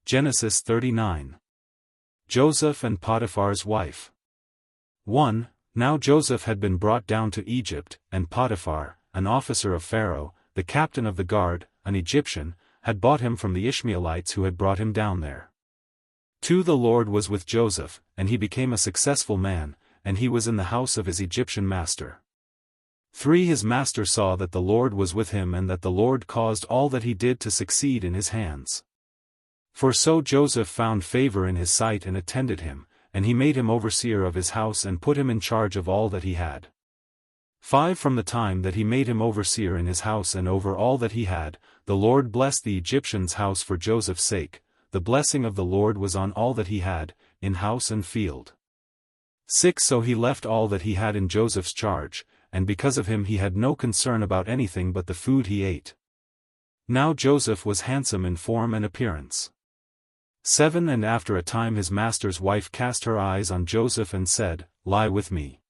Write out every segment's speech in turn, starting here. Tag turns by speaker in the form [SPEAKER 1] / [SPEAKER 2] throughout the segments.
[SPEAKER 1] Genesis 39. Joseph and Potiphar's wife. 1. Now Joseph had been brought down to Egypt, and Potiphar, an officer of Pharaoh, the captain of the guard, an Egyptian, had bought him from the Ishmaelites who had brought him down there. 2. The Lord was with Joseph, and he became a successful man, and he was in the house of his Egyptian master. 3. His master saw that the Lord was with him and that the Lord caused all that he did to succeed in his hands. For so Joseph found favor in his sight and attended him, and he made him overseer of his house and put him in charge of all that he had. 5. From the time that he made him overseer in his house and over all that he had, the Lord blessed the Egyptian's house for Joseph's sake. The blessing of the Lord was on all that he had, in house and field. 6. So he left all that he had in Joseph's charge, and because of him he had no concern about anything but the food he ate. Now Joseph was handsome in form and appearance. 7. And after a time his master's wife cast her eyes on Joseph and said, Lie with me.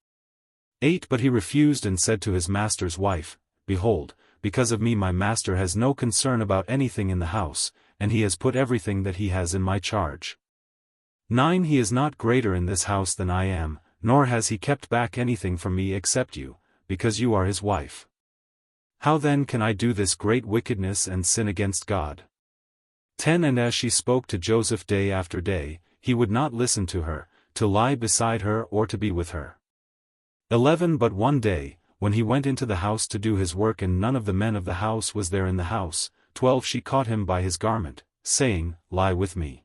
[SPEAKER 1] 8. But he refused and said to his master's wife, Behold, because of me my master has no concern about anything in the house, and he has put everything that he has in my charge. 9. He is not greater in this house than I am, nor has he kept back anything from me except you, because you are his wife. How then can I do this great wickedness and sin against God? 10. And as she spoke to Joseph day after day, he would not listen to her, to lie beside her or to be with her. 11. But one day, when he went into the house to do his work and none of the men of the house was there in the house, 12. She caught him by his garment, saying, Lie with me.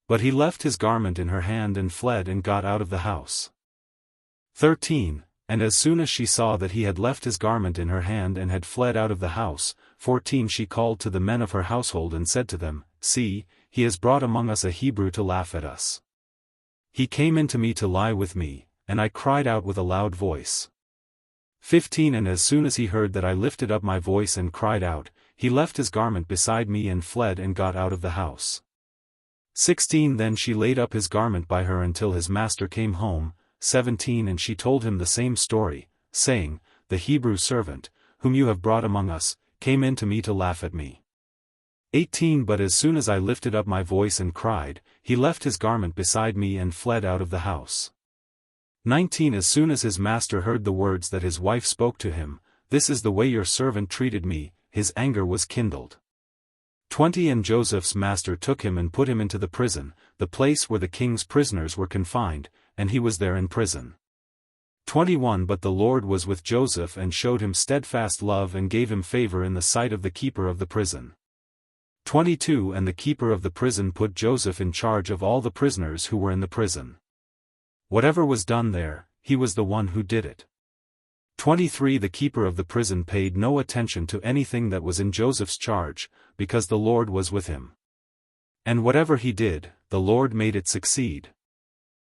[SPEAKER 1] But he left his garment in her hand and fled and got out of the house. 13. And as soon as she saw that he had left his garment in her hand and had fled out of the house, 14. She called to the men of her household and said to them, See, he has brought among us a Hebrew to laugh at us. He came in to me to lie with me, and I cried out with a loud voice. 15. And as soon as he heard that I lifted up my voice and cried out, he left his garment beside me and fled and got out of the house. 16. Then she laid up his garment by her until his master came home. 17. And she told him the same story, saying, The Hebrew servant, whom you have brought among us, came in to me to laugh at me. 18. But as soon as I lifted up my voice and cried, he left his garment beside me and fled out of the house. 19. As soon as his master heard the words that his wife spoke to him, This is the way your servant treated me, his anger was kindled. 20. And Joseph's master took him and put him into the prison, the place where the king's prisoners were confined, and he was there in prison. 21. But the Lord was with Joseph and showed him steadfast love and gave him favor in the sight of the keeper of the prison. 22. And the keeper of the prison put Joseph in charge of all the prisoners who were in the prison. Whatever was done there, he was the one who did it. 23. The keeper of the prison paid no attention to anything that was in Joseph's charge, because the Lord was with him. And whatever he did, the Lord made it succeed.